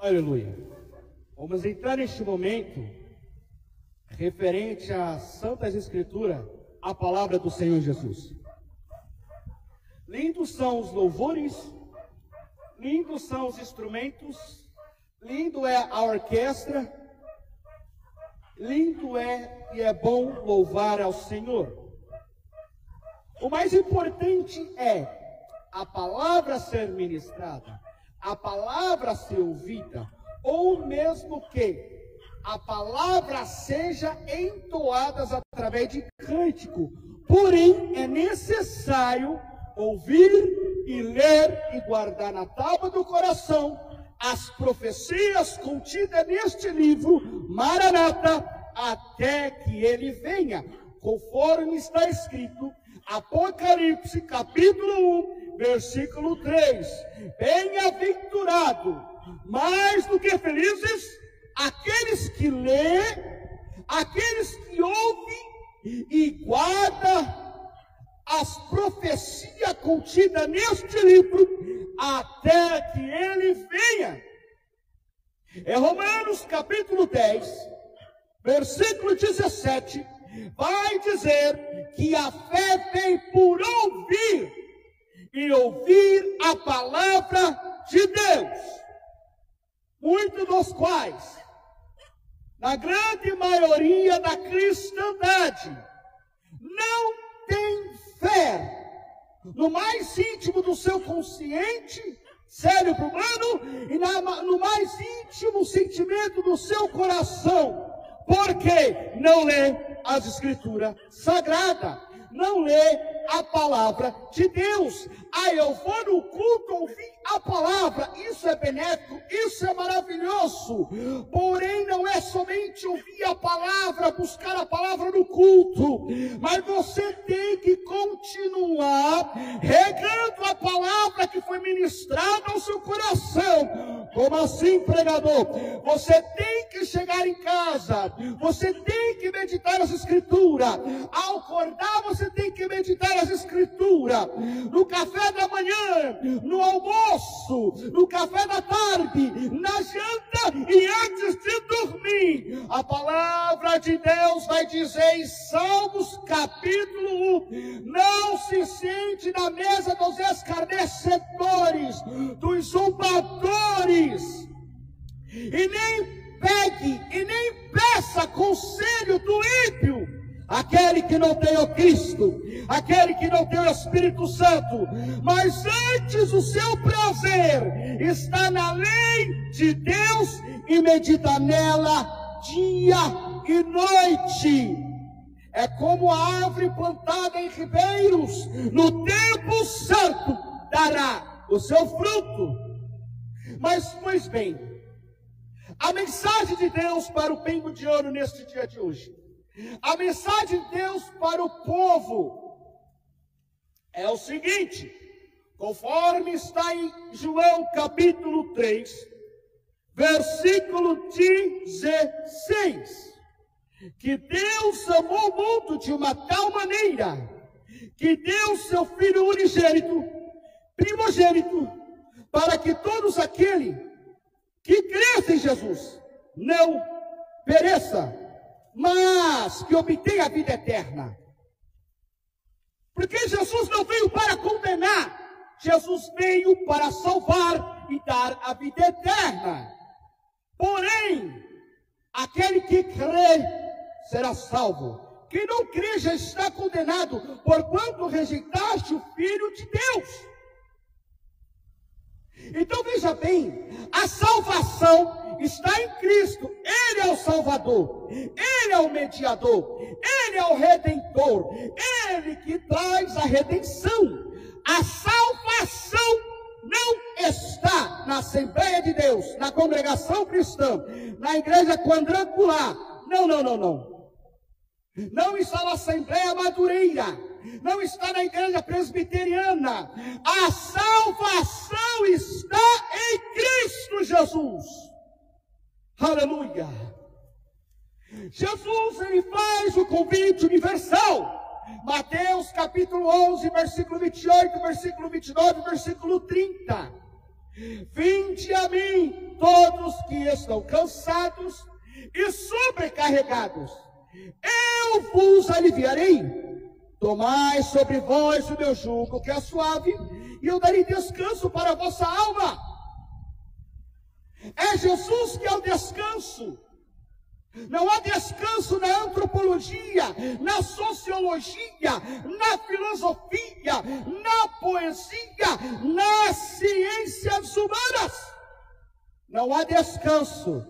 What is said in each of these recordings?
Aleluia. Vamos entrar neste momento referente às Santas Escrituras, a palavra do Senhor Jesus. Lindos são os louvores, lindos são os instrumentos, lindo é a orquestra, lindo é e é bom louvar ao Senhor. O mais importante é a palavra ser ministrada, a palavra ser ouvida, ou mesmo que a palavra seja entoada através de cântico. Porém, é necessário ouvir e ler e guardar na tábua do coração as profecias contidas neste livro, Maranata, até que ele venha, conforme está escrito, Apocalipse, capítulo 1, versículo 3. Bem-aventurado, mais do que felizes, aqueles que lê, aqueles que ouvem e guardam as profecias contidas neste livro, até que ele venha. É Romanos capítulo 10, versículo 17, vai dizer que a fé vem por ouvir, e ouvir a palavra de Deus. Muitos dos quais, na grande maioria da cristandade, não tem fé no mais íntimo do seu consciente, cérebro humano, e no mais íntimo sentimento do seu coração, porque não lê as Escrituras Sagradas, não lê a palavra de Deus. Eu vou no culto ouvir a palavra, isso é benéfico, isso é maravilhoso, porém não é somente ouvir a palavra, buscar a palavra no culto, mas você tem que continuar regando a palavra que foi ministrada ao seu coração. Como assim, pregador? Você tem que chegar em casa, você tem que meditar as Escrituras, ao acordar você tem que meditar as Escrituras, no café da manhã, no almoço, no café da tarde, na janta e antes de dormir. A palavra de Deus vai dizer em Salmos capítulo 1, não se sente na mesa dos escarnecedores, dos zombadores, e nem pegue, e nem peça conselho do ímpio, aquele que não tem o Cristo, aquele que não tem o Espírito Santo, mas antes o seu prazer está na lei de Deus e medita nela dia e noite. É como a árvore plantada em ribeiros, no tempo certo dará o seu fruto. Mas, pois bem, a mensagem de Deus para o Pingo de Ouro neste dia de hoje, a mensagem de Deus para o povo é o seguinte, conforme está em João capítulo 3, versículo 16, que Deus amou o mundo de uma tal maneira, que deu seu Filho unigênito, primogênito, para que todos aqueles que crescem em Jesus não pereça, mas que obtenha a vida eterna. Porque Jesus não veio para condenar, Jesus veio para salvar e dar a vida eterna. Porém, aquele que crê será salvo. Quem não crê já está condenado, porquanto rejeitaste o Filho de Deus. Então veja bem, a salvação está em Cristo. Ele é o Salvador, Ele é o mediador, Ele é o Redentor, Ele que traz a redenção. A salvação não está na Assembleia de Deus, na congregação cristã, na igreja quadrangular. Não. Não está na Assembleia Madureira, não está na igreja presbiteriana. A salvação está em Cristo Jesus. Aleluia. Jesus, ele faz o convite universal. Mateus capítulo 11, versículo 28, versículo 29, versículo 30. Vinde a mim, todos que estão cansados e sobrecarregados, eu vos aliviarei. Tomai sobre vós o meu jugo, que é suave, e eu darei descanso para a vossa alma. É Jesus que é o descanso. Não há descanso na antropologia, na sociologia, na filosofia, na poesia, nas ciências humanas. Não há descanso.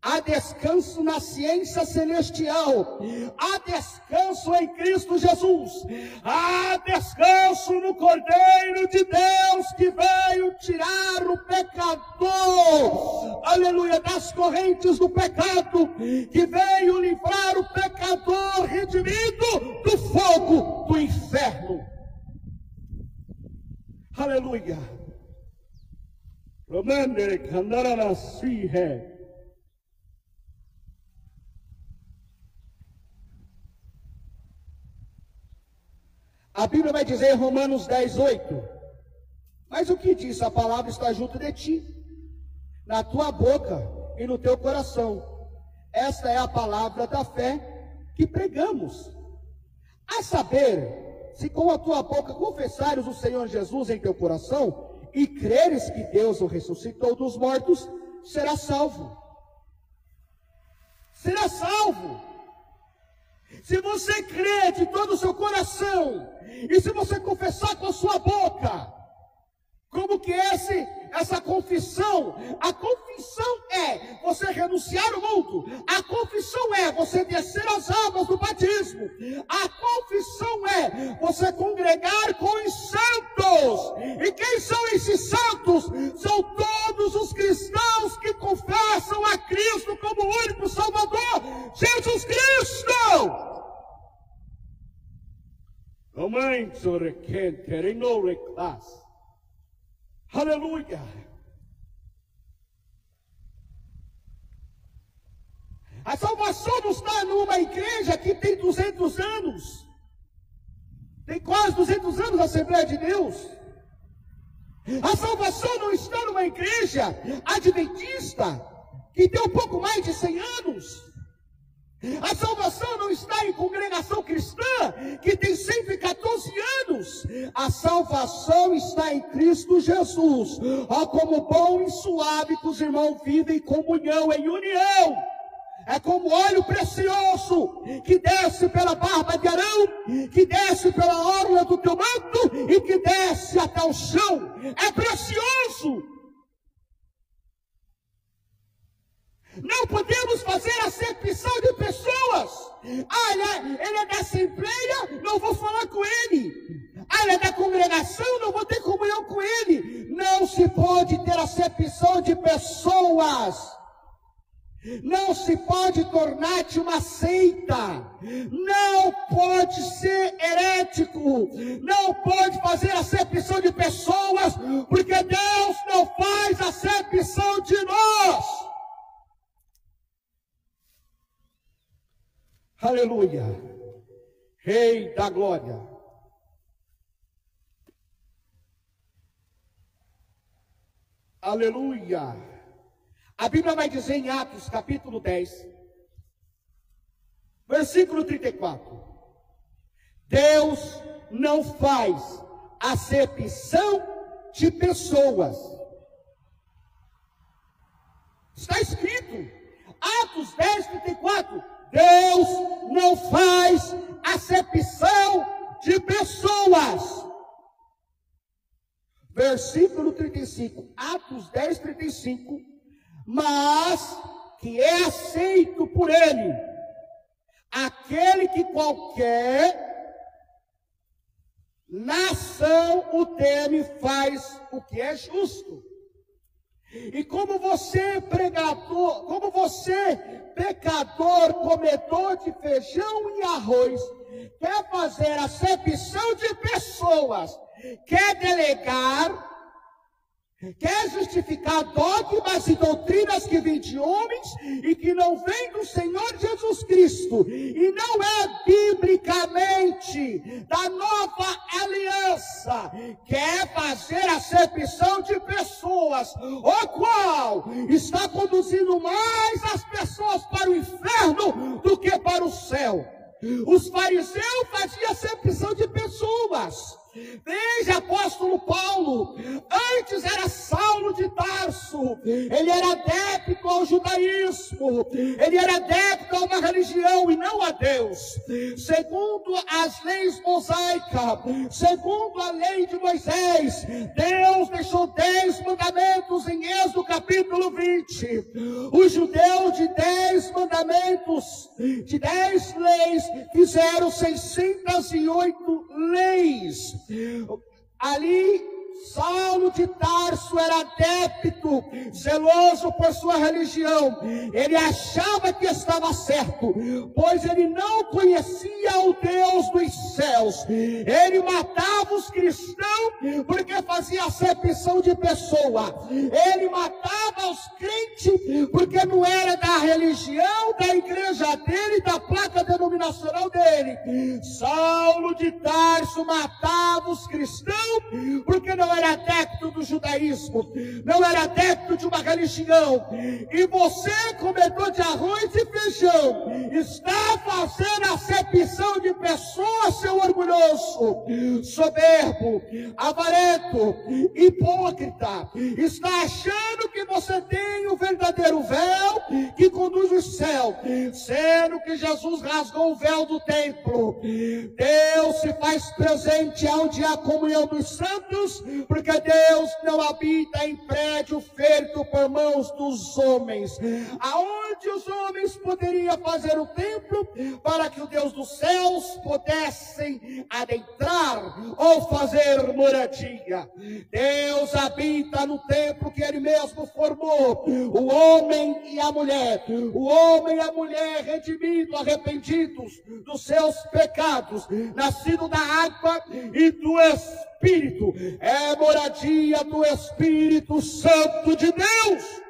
Há descanso na ciência celestial. Há descanso em Cristo Jesus. Há descanso no Cordeiro de Deus que veio tirar o pecador, aleluia, das correntes do pecado, que veio livrar o pecador redimido do fogo do inferno. Aleluia. A Bíblia vai dizer em Romanos 10:8, mas o que diz? A palavra está junto de ti, na tua boca e no teu coração. Esta é a palavra da fé que pregamos. A saber, se com a tua boca confessares o Senhor Jesus em teu coração e creres que Deus o ressuscitou dos mortos, serás salvo. Será salvo. Se você crer de todo o seu coração, e se você confessar com a sua boca, como que é essa confissão? A confissão é você renunciar ao mundo. A confissão é você descer as águas do batismo. A confissão é você congregar com os santos. E quem são esses santos? São todos os cristãos que confessam a Cristo como o único Salvador, Jesus Cristo. Aleluia. A salvação não está numa igreja que tem 200 anos. Tem quase 200 anos a Assembleia de Deus. A salvação não está numa igreja adventista que tem um pouco mais de 100 anos. A salvação não está em congregação cristã que tem 114 anos. A salvação está em Cristo Jesus. Ó, como bom e suave que os irmãos vivem em comunhão, em união. É como óleo precioso que desce pela barba de Arão, que desce pela orla do teu manto e que desce até o chão. É precioso. Não podemos fazer acepção de pessoas. Ele é da Assembleia, não vou falar com ele. Ele é da congregação, não vou ter comunhão com ele. Não se pode ter acepção de pessoas. Não se pode tornar-te uma seita. Não pode ser herético. Não pode fazer acepção de pessoas, porque Deus não faz acepção de nós. Aleluia. Rei da glória. Aleluia. A Bíblia vai dizer em Atos capítulo 10, versículo 34. Deus não faz acepção de pessoas. Está escrito, Atos 10, 34. Deus não faz acepção de pessoas. Versículo 35, Atos 10, 35. Mas que é aceito por ele aquele que qualquer nação o teme, faz o que é justo. E como você, pregador, como você, pecador, comedor de feijão e arroz, quer fazer acepção de pessoas, quer delegar, quer justificar dogmas e doutrinas que vêm de homens e que não vêm do Senhor Jesus Cristo, e não é biblicamente da nova aliança, quer fazer acepção de pessoas, pessoas, o qual está conduzindo mais as pessoas para o inferno do que para o céu. Os fariseus faziam acepção de pessoas. Veja, apóstolo Paulo, antes era Saulo de Tarso, ele era adepto ao judaísmo, ele era adepto a uma religião e não a Deus. Segundo as leis mosaicas, segundo a lei de Moisés, Deus deixou 10 mandamentos em Êxodo capítulo 20. Os judeus de 10 mandamentos, de 10 leis, fizeram 608 leis. Ali, Saulo de Tarso era adepto, zeloso por sua religião. Ele achava que estava certo, pois ele não conhecia o Deus dos céus. Ele matava os cristãos porque fazia acepção de pessoa. Ele matava os crentes porque não era da religião, da igreja dele, da placa denominacional dele. Saulo de Tarso matava os cristãos porque não era adepto do judaísmo, não era adepto de uma religião. E você, comedor de arroz e feijão, está fazendo acepção de pessoas, seu orgulhoso, soberbo, avarento, hipócrita. Está achando que você tem o verdadeiro véu que conduz ao céu, sendo que Jesus rasgou o véu do templo. Deus se faz presente onde há comunhão dos santos, porque Deus não habita em prédio feito por mãos dos homens. Aonde os homens poderiam fazer o templo para que o Deus dos céus pudessem adentrar ou fazer moradia. Deus habita no templo que Ele mesmo formou, o homem e a mulher. O homem e a mulher redimidos, arrependidos dos seus pecados, nascido da água e do Espírito, é moradia do Espírito Santo de Deus.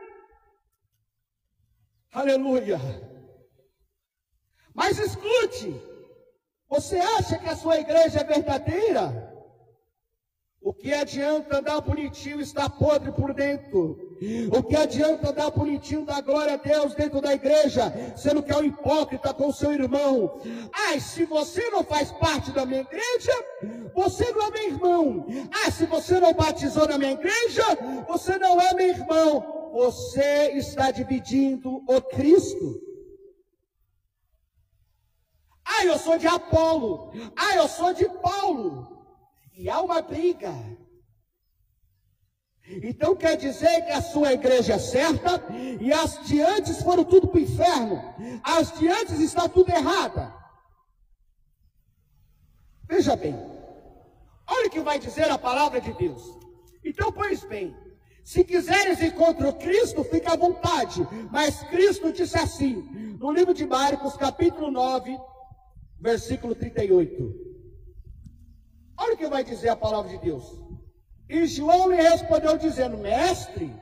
Aleluia. Mas escute, você acha que a sua igreja é verdadeira? O que adianta andar bonitinho e estar podre por dentro? O que adianta andar bonitinho, dar glória a Deus dentro da igreja, sendo que é um hipócrita com o seu irmão? Ah, se você não faz parte da minha igreja, você não é meu irmão. Ah, se você não batizou na minha igreja, você não é meu irmão. Você está dividindo o Cristo. Ah, eu sou de Apolo. Ah, eu sou de Paulo. E há uma briga. Então quer dizer que a sua igreja é certa e as de antes foram tudo para o inferno. As de antes está tudo errada. Veja bem. Olha o que vai dizer a palavra de Deus. Então, pois bem, se quiseres ir contra o Cristo, fica à vontade. Mas Cristo disse assim, no livro de Marcos, capítulo 9, versículo 38. Olha o que vai dizer a palavra de Deus. E João lhe respondeu dizendo, mestre,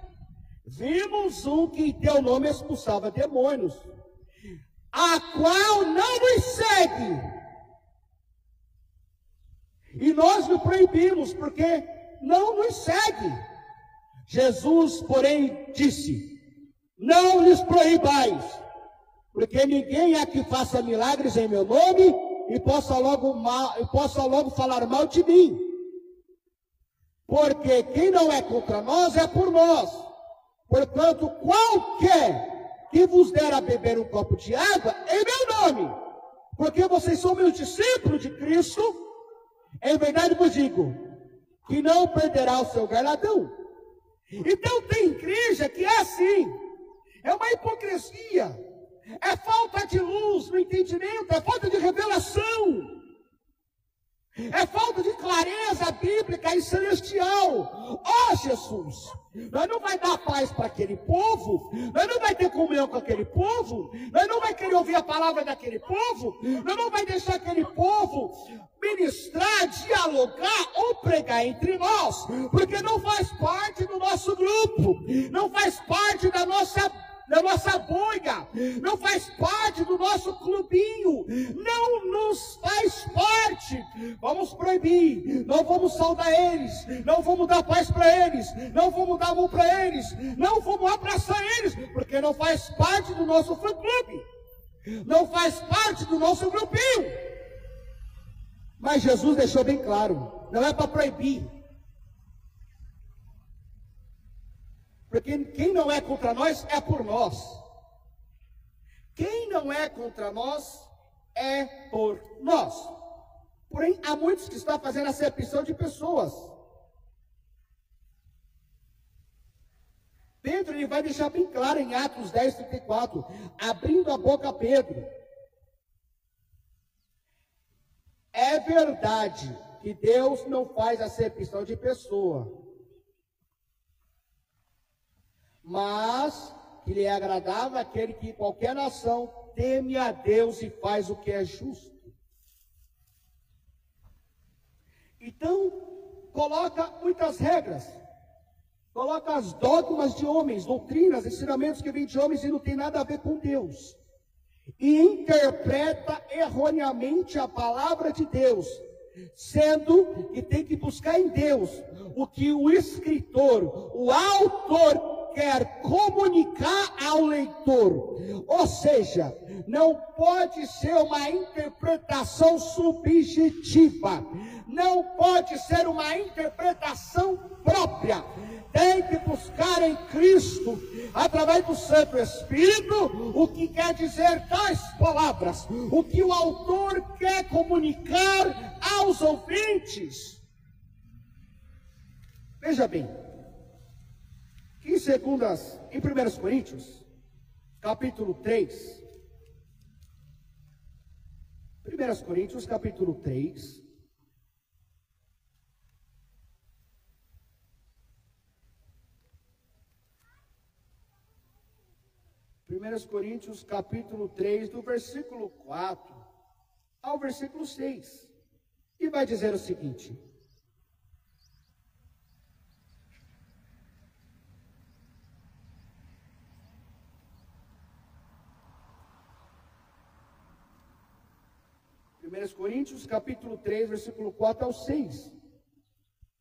vimos um que em teu nome expulsava demônios, a qual não nos segue. E nós lhe proibimos, porque não nos segue. Jesus, porém, disse, não lhes proibais, porque ninguém há que faça milagres em meu nome e possa logo falar mal de mim. Porque quem não é contra nós é por nós. Portanto, qualquer que vos der a beber um copo de água, em meu nome, porque vocês são meus discípulos de Cristo, em verdade vos digo, que não perderá o seu galardão. Então tem igreja que é assim, é uma hipocrisia, é falta de luz no entendimento, é falta de revelação. É falta de clareza bíblica e celestial. Ó Jesus, nós não vai dar paz para aquele povo, nós não vai ter comunhão com aquele povo, nós não vai querer ouvir a palavra daquele povo, nós não vai deixar aquele povo ministrar, dialogar ou pregar entre nós, porque não faz parte do nosso grupo, não faz parte da nossa da nossa bolha, não faz parte do nosso clubinho, não nos faz parte. Vamos proibir, não vamos saudar eles, não vamos dar paz para eles, não vamos dar a mão para eles, não vamos abraçar eles, porque não faz parte do nosso fã-clube, não faz parte do nosso grupinho. Mas Jesus deixou bem claro, não é para proibir. Porque quem não é contra nós é por nós. Quem não é contra nós é por nós. Porém, há muitos que estão fazendo acepção de pessoas. Pedro, ele vai deixar bem claro em Atos 10:34, abrindo a boca a Pedro. É verdade que Deus não faz acepção de pessoa, mas que lhe agradava aquele que em qualquer nação teme a Deus e faz o que é justo. Então, coloca muitas regras, coloca as dogmas de homens, doutrinas, ensinamentos que vêm de homens e não tem nada a ver com Deus, e interpreta erroneamente a palavra de Deus, sendo que tem que buscar em Deus o que o escritor, o autor, quer comunicar ao leitor. Ou seja, não pode ser uma interpretação subjetiva, não pode ser uma interpretação própria. Tem que buscar em Cristo, através do Santo Espírito, o que quer dizer tais palavras, o que o autor quer comunicar aos ouvintes. Veja bem, em 1 Coríntios, capítulo 3, 1 Coríntios, capítulo 3, do versículo 4 ao versículo 6, e vai dizer o seguinte: Coríntios, capítulo 3, versículo 4 ao 6.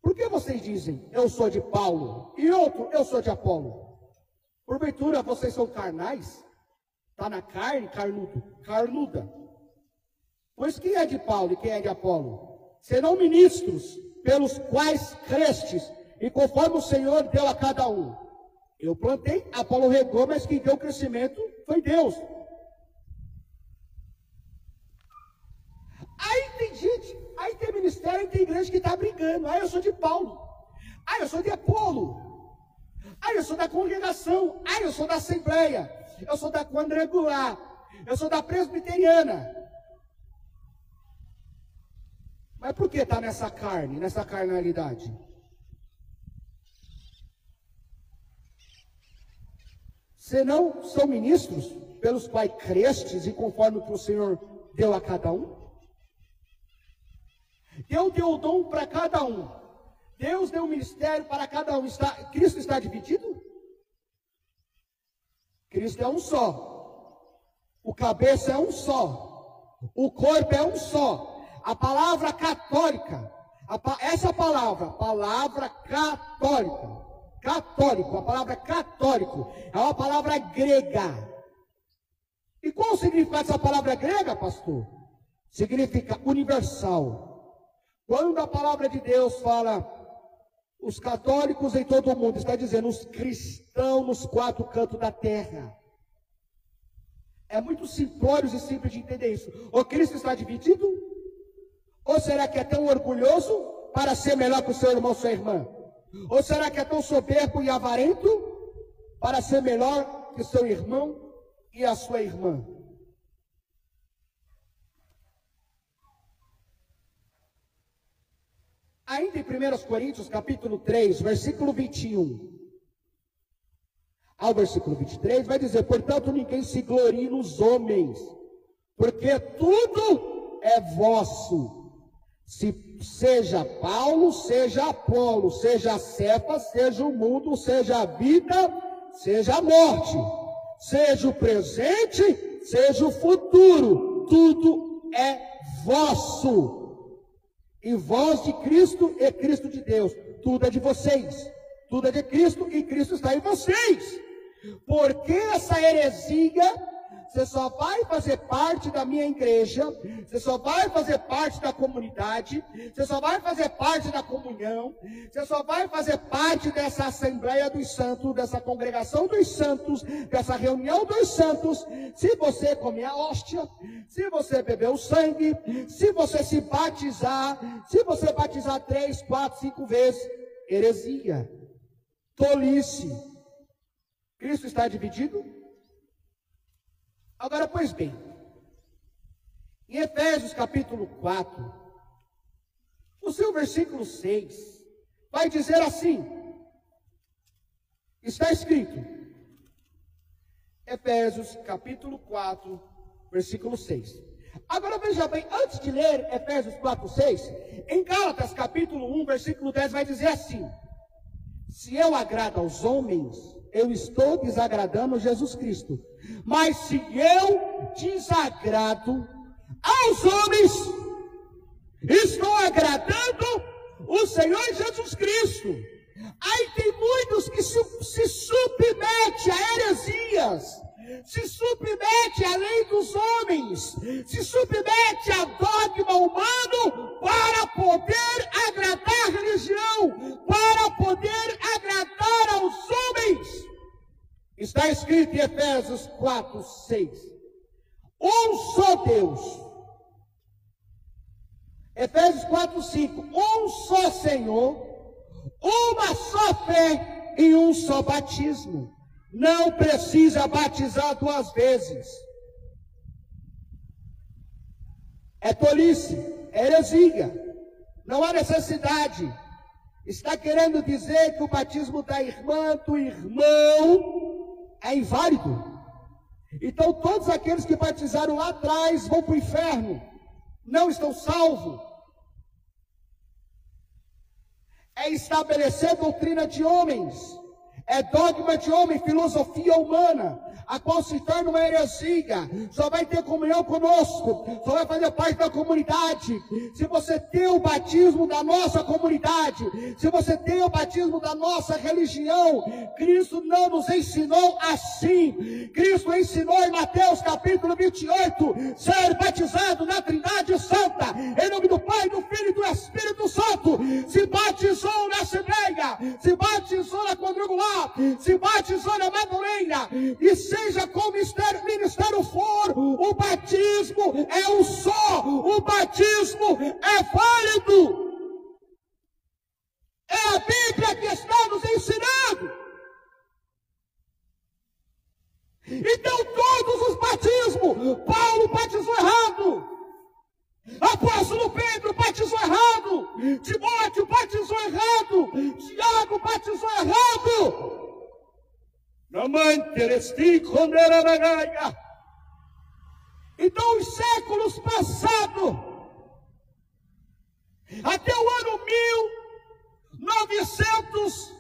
Por que vocês dizem, eu sou de Paulo, e outro, eu sou de Apolo? Porventura vocês são carnais? Está na carne, carnuda. Pois quem é de Paulo e quem é de Apolo? Serão ministros pelos quais crestes, e conforme o Senhor deu a cada um. Eu plantei, Apolo regou, mas quem deu o crescimento foi Deus. Aí tem ministério, aí tem igreja que está brigando. Aí eu sou de Paulo, aí eu sou de Apolo, aí eu sou da congregação, aí eu sou da Assembleia, eu sou da quadrangular, eu sou da presbiteriana. Mas por que está nessa carne, nessa carnalidade? Senão são ministros pelos quais crestes e conforme o que o Senhor deu a cada um? Deus deu o dom para cada um. Deus deu o ministério para cada um. Cristo está dividido? Cristo é um só. O cabeça é um só. O corpo é um só. A palavra católica, essa palavra católica, católico, a palavra católico, é uma palavra grega. E qual o significado dessa palavra grega, pastor? Significa universal. Quando a palavra de Deus fala os católicos em todo o mundo, está dizendo os cristãos nos quatro cantos da terra. É muito simplório e simples de entender isso. O Cristo está dividido? Ou será que é tão orgulhoso para ser melhor que o seu irmão ou sua irmã? Ou será que é tão soberbo e avarento para ser melhor que o seu irmão e a sua irmã? Ainda em 1 Coríntios, capítulo 3, versículo 21 ao versículo 23, vai dizer: portanto, ninguém se glorie nos homens, porque tudo é vosso. Seja Paulo, seja Apolo, seja Cefas, seja o mundo, seja a vida, seja a morte, seja o presente, seja o futuro, tudo é vosso. E vós de Cristo e Cristo de Deus, tudo é de vocês, tudo é de Cristo e Cristo está em vocês. Porque essa heresia, você só vai fazer parte da minha igreja, você só vai fazer parte da comunidade, você só vai fazer parte da comunhão, você só vai fazer parte dessa Assembleia dos Santos, dessa congregação dos santos, dessa reunião dos santos, se você comer a hóstia, se você beber o sangue, se você se batizar 3, 4, 5 vezes, heresia, tolice. Cristo está dividido? Agora, pois bem, em Efésios capítulo 4, o seu versículo 6, vai dizer assim, está escrito, Efésios capítulo 4, versículo 6. Agora veja bem, antes de ler Efésios 4, 6, em Gálatas capítulo 1, versículo 10, vai dizer assim, se eu agrado aos homens, eu estou desagradando Jesus Cristo. Mas se eu desagrado aos homens, estou agradando o Senhor Jesus Cristo. Aí tem muitos que se submetem a heresias, se submete à lei dos homens, se submete a dogma humano para poder agradar a religião, para poder agradar aos homens. Está escrito em Efésios 4, 6. Um só Deus. Efésios 4, 5. Um só Senhor, uma só fé e um só batismo. Não precisa batizar 2 vezes. É tolice, é heresia. Não há necessidade. Está querendo dizer que o batismo da irmã, do irmão, é inválido. Então todos aqueles que batizaram lá atrás vão para o inferno. Não estão salvos. É estabelecer doutrina de homens. É dogma de homem, filosofia humana, a qual se torna uma heresia. Só vai ter comunhão conosco, só vai fazer parte da comunidade se você tem o batismo da nossa comunidade, se você tem o batismo da nossa religião. Cristo não nos ensinou assim. Cristo ensinou em Mateus capítulo 28, ser batizado na Trindade Santa, em nome do Pai, do Filho e do Espírito Santo. Se batizou na Assembleia, se batizou na Quadrangular, se batizou na Madureira, e seja qual ministério for, o batismo é um só, o batismo é válido. É a Bíblia que está nos ensinando. Então todos os batismos, Paulo batizou errado, apóstolo Pedro batizou errado, Timóteo batizou errado, Tiago batizou errado. Então os séculos passados, até o ano 1900,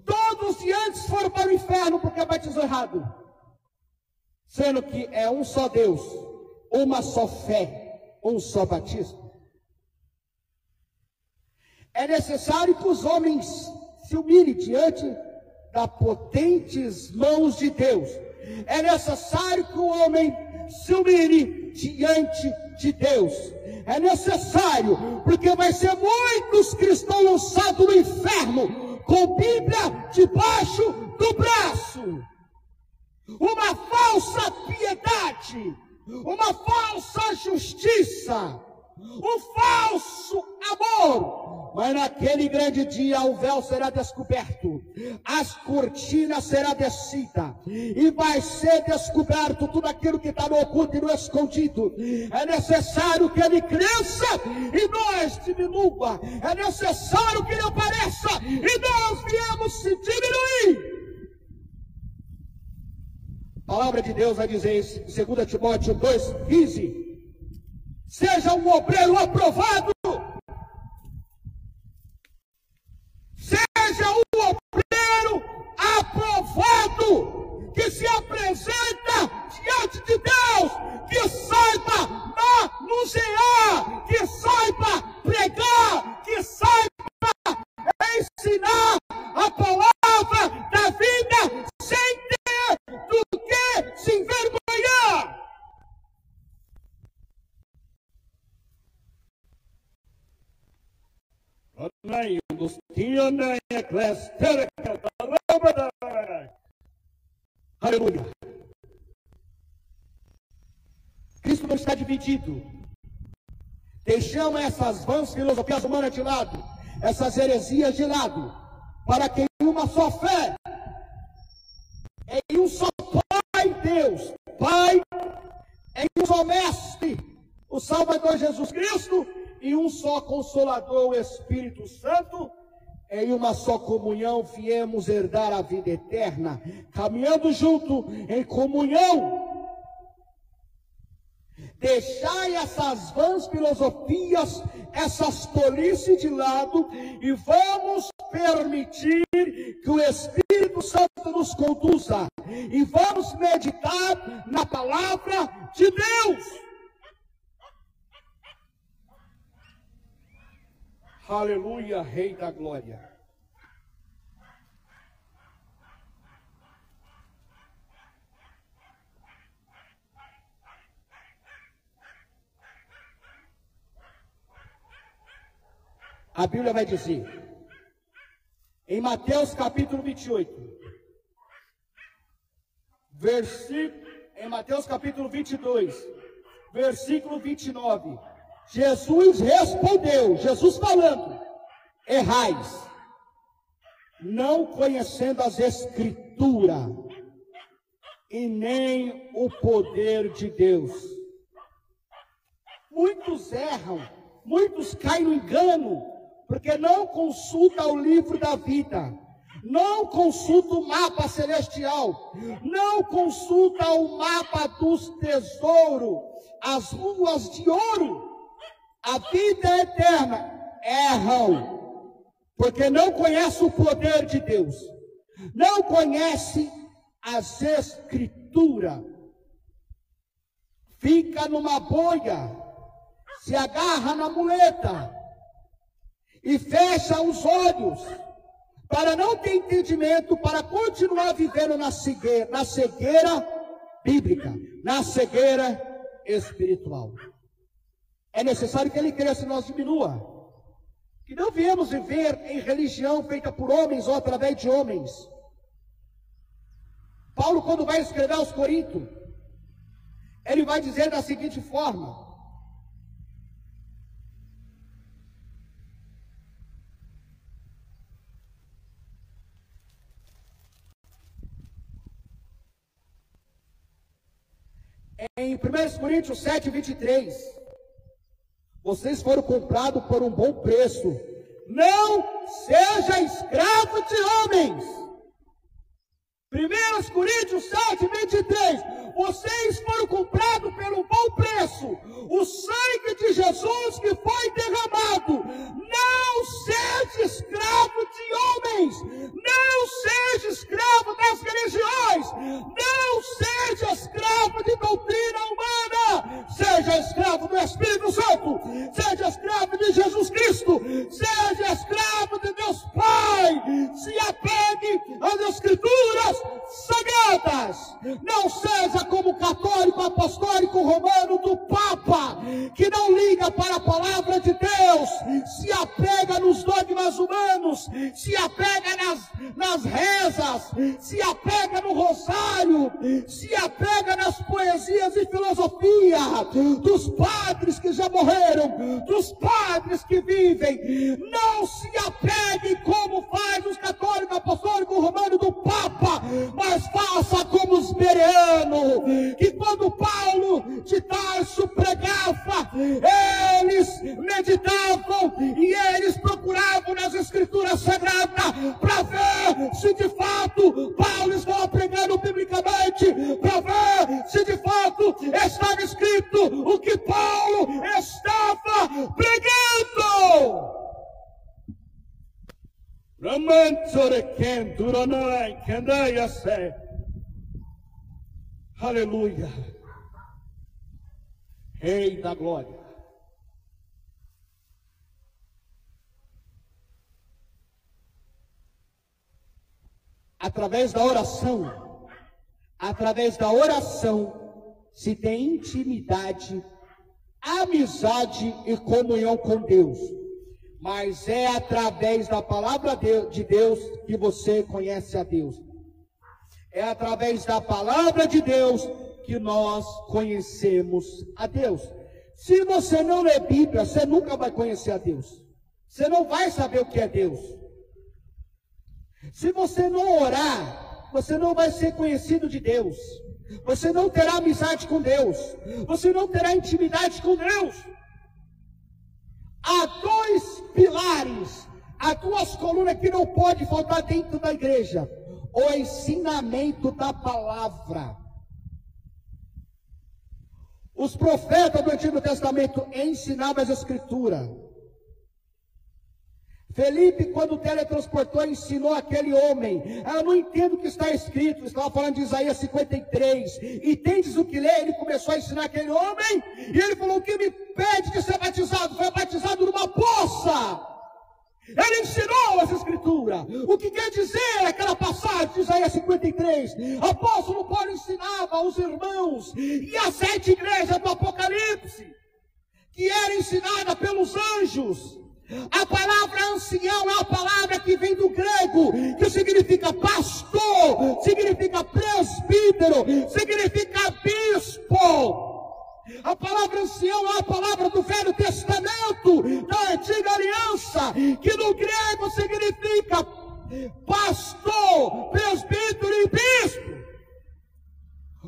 todos de antes foram para o inferno porque batizou errado. Sendo que é um só Deus, uma só fé, um só batismo. É necessário que os homens se humilhem diante das potentes mãos de Deus. É necessário que o homem se humilhe diante de Deus. É necessário, porque vai ser muitos cristãos lançados no inferno com Bíblia debaixo do braço. Uma falsa piedade, uma falsa justiça, um falso amor. Mas naquele grande dia o véu será descoberto, as cortinas serão descidas, e vai ser descoberto tudo aquilo que está no oculto e no escondido. É necessário que ele cresça e nós diminua. É necessário que ele apareça e nós viemos se diminuir. A palavra de Deus vai dizer em 2 Timóteo 2,15: seja um obreiro aprovado, seja um obreiro aprovado, que se Aleluia. Cristo não está dividido. Deixamos essas vãs filosofias humanas de lado, essas heresias de lado, para que em uma só fé, em um só Pai Deus, Pai, em um só Mestre, o Salvador Jesus Cristo, e um só Consolador, o Espírito Santo, em uma só comunhão viemos herdar a vida eterna, caminhando junto em comunhão. Deixai essas vãs filosofias, essas tolices de lado, e vamos permitir que o Espírito Santo nos conduza, e vamos meditar na palavra de Deus. Aleluia, Rei da Glória. A Bíblia vai dizer, em Mateus capítulo 28, em Mateus capítulo 22, versículo 29, Jesus respondeu, Jesus falando, errais, não conhecendo as Escrituras e nem o poder de Deus. Muitos erram, muitos caem no engano, porque não consulta o livro da vida, não consulta o mapa celestial, não consulta o mapa dos tesouros, as ruas de ouro, a vida eterna. Erram, porque não conhece o poder de Deus, não conhece as Escrituras, fica numa bolha, se agarra na muleta, e fecha os olhos, para não ter entendimento, para continuar vivendo na cegueira bíblica, na cegueira espiritual. É necessário que ele cresça e nós diminua, que não viemos viver em religião feita por homens ou através de homens. Paulo, quando vai escrever aos Coríntios, ele vai dizer da seguinte forma, em 1 Coríntios 7, 23, vocês foram comprados por um bom preço, não seja escravo de homens. 1 Coríntios 7, 23, vocês foram comprados pelo bom preço, o sangue de Jesus que foi derramado. Não seja escravo de homens, não seja escravo das religiões, não seja escravo de doutrina humana, seja escravo do Espírito Santo, seja escravo de Jesus Cristo, seja escravo de Deus Pai, se apegue às Escrituras sagradas, não seja como o católico apostólico romano do Papa, que não liga para a palavra de Deus, se apega nos dogmas humanos, se apega nas rezas, se apega no rosário, se apega nas poesias e filosofia dos padres que já morreram, dos padres que vivem. Não se apegue como faz os católicos apostólicos romanos do Papa, mas faça como os bereanos, que quando Paulo de Tarso pregava, eles meditavam e eles procuravam nas Escrituras Sagradas para ver se de fato Paulo estava pregando biblicamente, para ver se de fato estava escrito o que Paulo estava pregando. Aleluia, Rei da Glória. Através da oração, se tem intimidade, amizade e comunhão com Deus. mas é através da palavra de Deus que você conhece a Deus. É através da palavra de Deus que nós conhecemos a Deus. Se você não ler Bíblia, você nunca vai conhecer a Deus. Você não vai saber o que é Deus. Se você não orar, você não vai ser conhecido de Deus. Você não terá amizade com Deus. Você não terá intimidade com Deus. Há dois pilares, há duas colunas que não pode faltar dentro da igreja: o ensinamento da palavra. Os profetas do Antigo Testamento ensinavam as Escrituras. Felipe, quando teletransportou, ensinou aquele homem. Eu não entendo o que está escrito. Estava falando de Isaías 53. E tendes o que ler? Ele começou a ensinar aquele homem. E ele falou: o que me pede de ser batizado? Foi batizado numa poça. Ele ensinou as Escrituras. O que quer dizer aquela passagem de Isaías 53? Apóstolo Paulo ensinava aos irmãos e às 7 igrejas do Apocalipse, que era ensinada pelos anjos. A palavra ancião é a palavra que vem do grego, que significa pastor, significa presbítero, significa bispo. A palavra ancião é a palavra do Velho Testamento, da Antiga Aliança, que no grego significa pastor, presbítero e bispo.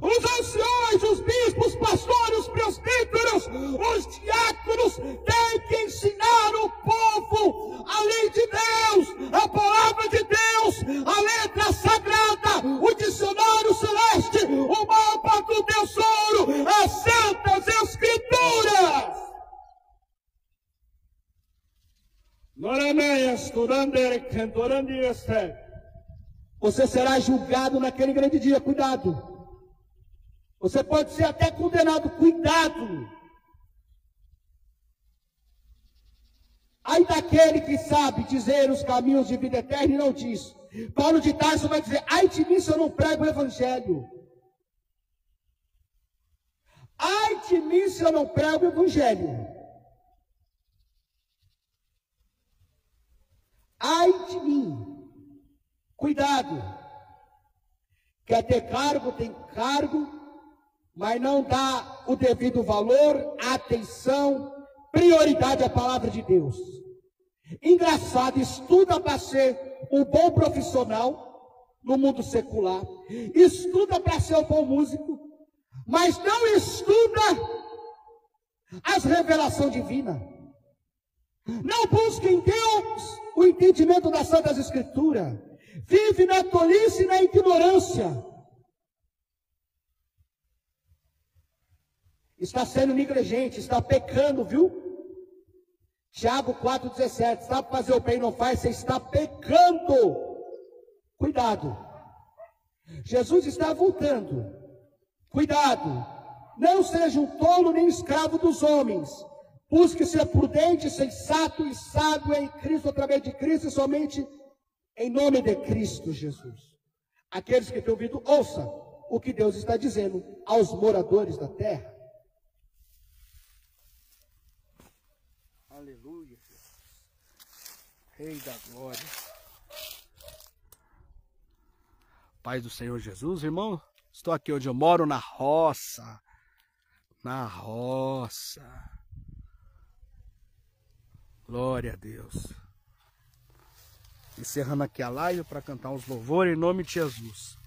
Os anciões, os bispos, os pastores, os presbíteros, os diáconos têm que ensinar o povo a lei de Deus, a palavra de Deus, a letra sagrada, o dicionário celeste, o mapa do tesouro, as santas escrituras. Você será julgado naquele grande dia, cuidado. Você pode ser até condenado, cuidado. Ai daquele que sabe dizer os caminhos de vida eterna e não diz. Paulo de Tarso vai dizer: ai de mim se eu não prego o evangelho. Ai de mim se eu não prego o evangelho. Ai de mim. Cuidado. Quer ter cargo, tem cargo, mas não dá o devido valor, atenção, prioridade à palavra de Deus. Engraçado, estuda para ser um bom profissional no mundo secular, estuda para ser um bom músico, mas não estuda as revelações divinas. Não busca em Deus o entendimento das Santas Escrituras. Vive na tolice e na ignorância. Está sendo negligente, está pecando, viu? Tiago 4,17, sabe fazer o bem e não faz, você está pecando. Cuidado. Jesus está voltando. Cuidado. Não seja um tolo nem escravo dos homens. Busque ser prudente, sensato e sábio em Cristo, através de Cristo e somente em nome de Cristo Jesus. Aqueles que têm ouvido, ouçam o que Deus está dizendo aos moradores da terra. Aleluia, Jesus. Rei da glória. Pai do Senhor Jesus, irmão, estou aqui onde eu moro, na roça. Na roça. Glória a Deus. Encerrando aqui a live para cantar uns louvores em nome de Jesus.